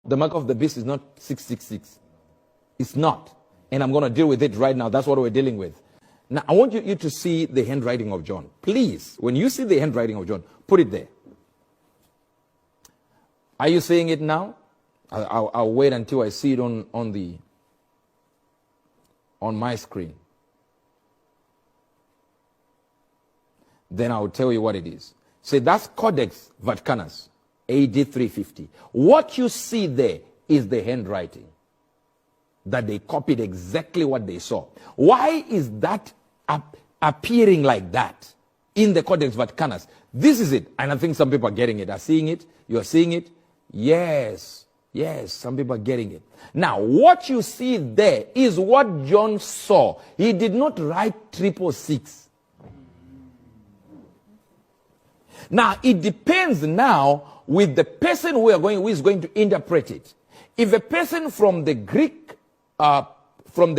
The mark of the beast is not 666. It's not. And I'm going to deal with it right now. That's what we're dealing with. Now, I want you to see the handwriting of John. Please, when you see the handwriting of John, put it there. Are you seeing it now? I'll wait until I see it on my screen. Then I'll tell you what it is. Say that's Codex Vaticanus, AD 350. What you see there is the handwriting. That they copied exactly what they saw. Why is that appearing like that in the Codex Vaticanus? This is it. And I think some people are getting it. Are seeing it? You are seeing it? Yes. Yes, some people are getting it. Now, what you see there is what John saw. He did not write 666. Now, it depends now with the person who is going to interpret it. If a person from the Greek, from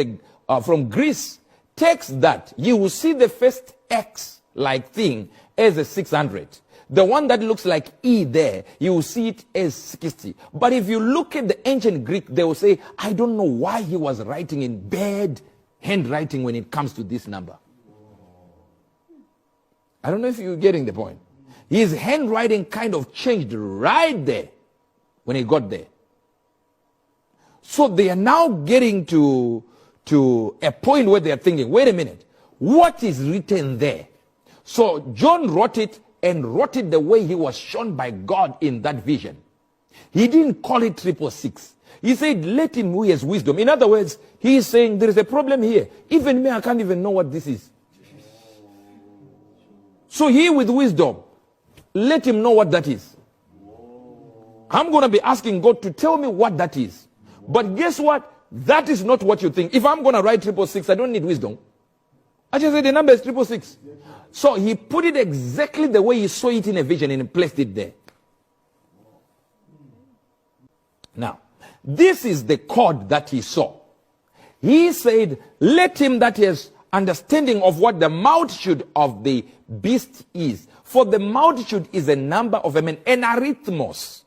Greece takes that, you will see the first X-like thing as a 600. The one that looks like E there, you will see it as 60. But if you look at the ancient Greek, they will say, I don't know why he was writing in bad handwriting when it comes to this number. I don't know if you're getting the point. His handwriting kind of changed right there when he got there. So they are now getting to a point where they are thinking, wait a minute, what is written there? So John wrote it and wrote it the way he was shown by God in that vision. He didn't call it 666. He said, let him who has wisdom. In other words, he is saying there is a problem here. Even me, I can't even know what this is. So he with wisdom, let him know what that is. I'm going to be asking God to tell me what that is. But guess what? That is not what you think. If I'm going to write 666, I don't need wisdom. I just say the number is 666. So he put it exactly the way he saw it in a vision and placed it there. Now, this is the code that he saw. He said, let him that has understanding of what the multitude of the beast is. For the multitude is a number of a man, an arithmos.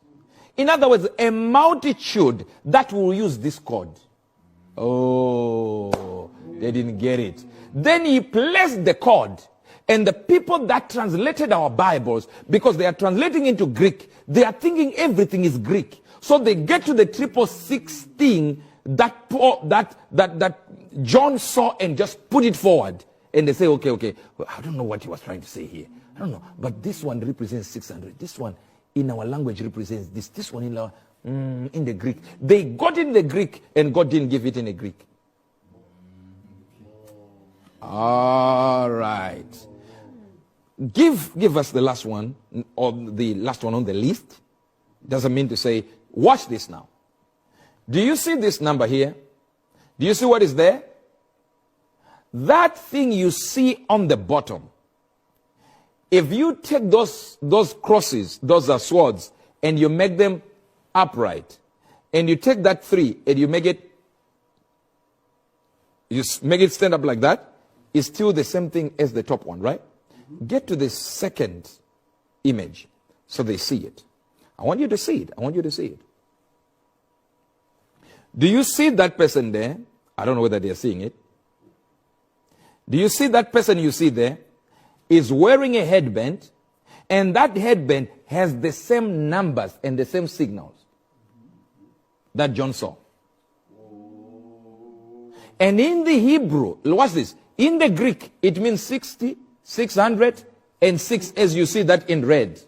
In other words, a multitude that will use this code. Oh, they didn't get it. Then he placed the code. And the people that translated our Bibles, because they are translating into Greek, they are thinking everything is Greek. So they get to the 666 thing that John saw and just put it forward. And they say, okay, well, I don't know what he was trying to say here. I don't know. But this one represents 600. This one in our language represents this. This one in the Greek. They got in the Greek and God didn't give it in the Greek. All right. Give us the last one, or the last one on the list. Doesn't mean to say, watch this now. Do you see this number here? Do you see what is there? That thing you see on the bottom. If you take those crosses, those are swords, and you make them upright, and you take that 3 and you make it stand up like that, it's still the same thing as the top one, right? Get to the second image so they see it. I want you to see it. I want you to see it. Do you see that person there? I don't know whether they are seeing it. Do you see that person you see there is wearing a headband, and that headband has the same numbers and the same signals that John saw. And in the Hebrew, watch this. In the Greek, it means 60, 600, and 6, as you see that in red.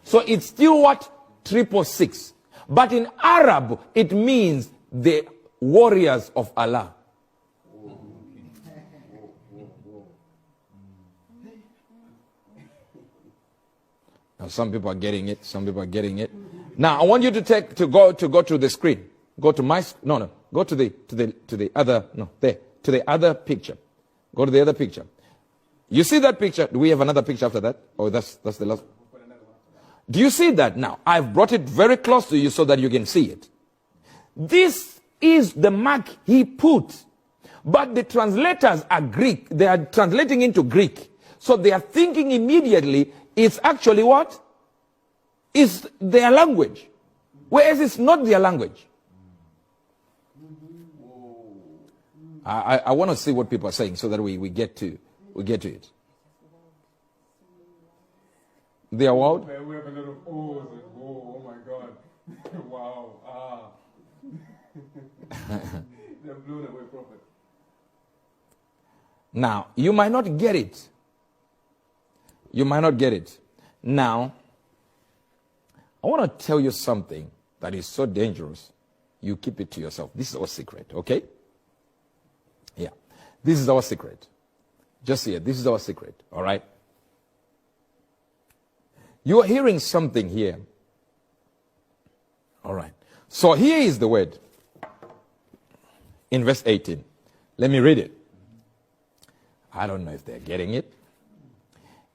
So it's still what? 666. But in Arab, it means the warriors of Allah. Now some people are getting it. Some people are getting it. Now I want you to go to the screen. Go to my Go to the other to the other picture. Go to the other picture. You see that picture? Do we have another picture after that? Oh, that's the last. Do you see that now? I've brought it very close to you so that you can see it. This is the mark he put. But the translators are Greek. They are translating into Greek. So they are thinking immediately it's actually what? It's their language. Whereas it's not their language. I want to see what people are saying so that we get to it. They are what? We have a lot of O's and oh my God. Wow. They're blown away, prophet. Now, you might not get it. Now, I want to tell you something that is so dangerous. You keep it to yourself. This is our secret, okay? Yeah. This is our secret. Just here. This is our secret, all right? You are hearing something here. All right. So here is the word. In verse 18. Let me read it. I don't know if they're getting it.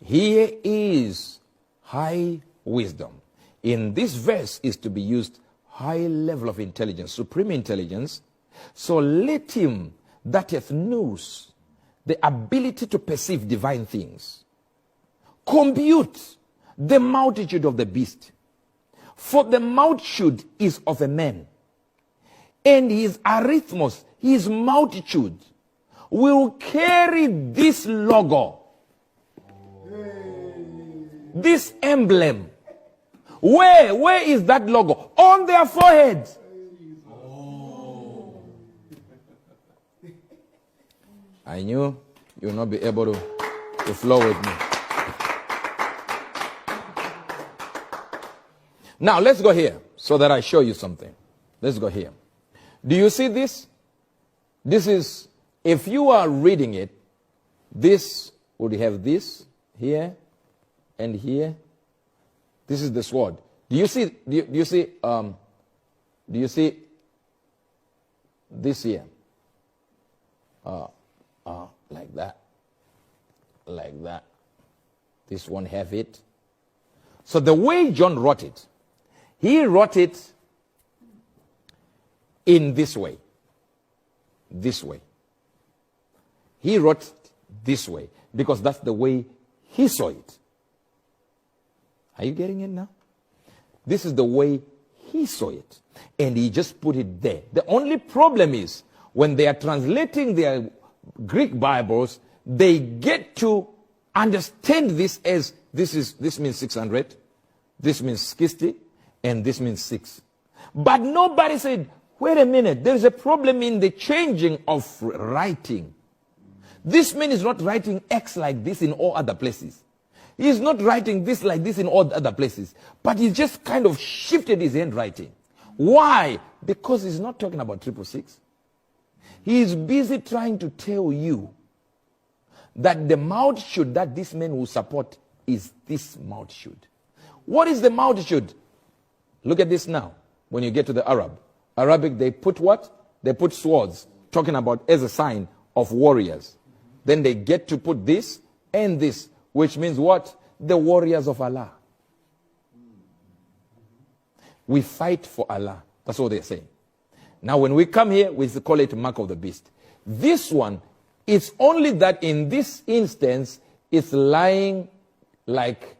Here is high wisdom. In this verse is to be used high level of intelligence, supreme intelligence. So let him that hath knows the ability to perceive divine things compute the multitude of the beast. For the multitude is of a man, and his arithmos, his multitude, will carry this logo, this emblem. Where is that logo? On their foreheads. I knew you will not be able to flow with me. Now, let's go here so that I show you something. Let's go here. Do you see this? This is, if you are reading it, this would have this here and here. This is the sword. Do you see this here? Like that. Like that. This one have it. So the way John wrote it, he wrote it in this way. This way. He wrote it this way because that's the way he saw it. Are you getting it now? This is the way he saw it. And he just put it there. The only problem is when they are translating their Greek Bibles, they get to understand this as this means 600, this means 60, and this means 6. But nobody said, wait a minute, there is a problem in the changing of writing. This man is not writing X like this in all other places. He is not writing this like this in all other places. But he just kind of shifted his handwriting. Why? Because he's not talking about 666. He is busy trying to tell you that the multitude that this man will support is this multitude. What is the multitude? Look at this now. When you get to the Arabic, they put what? They put swords, talking about as a sign of warriors. Then they get to put this and this, which means what? The warriors of Allah. We fight for Allah. That's what they're saying. Now when we come here, we call it mark of the beast. This one, it's only that in this instance, it's lying like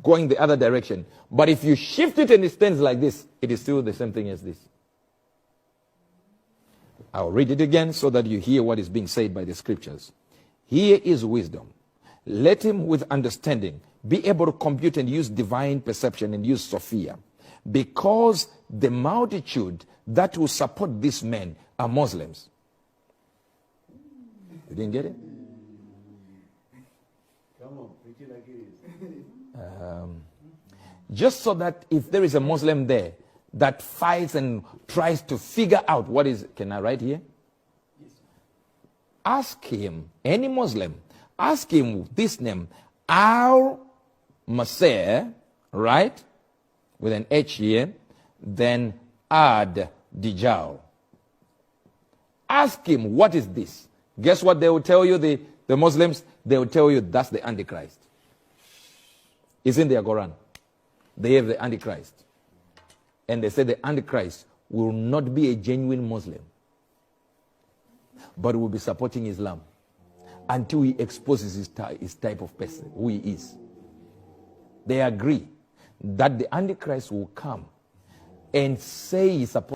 going the other direction. But if you shift it and it stands like this, it is still the same thing as this. I'll read it again so that you hear what is being said by the scriptures. Here is wisdom. Let him with understanding be able to compute and use divine perception and use Sophia. Because the multitude that will support this man are Muslims. You didn't get it? Come on, preach it like it is. Just so that if there is a Muslim there that fights and tries to figure out what is, can I write here? Yes. Ask him, any Muslim, ask him this name, Al-Masih, right? With an H here, then add Dijal. Ask him, what is this? Guess what they will tell you, the Muslims? They will tell you that's the Antichrist. It's in their Quran. They have the Antichrist. And they say the Antichrist will not be a genuine Muslim, but will be supporting Islam until he exposes his type of person, who he is. They agree that the Antichrist will come and say he's supposed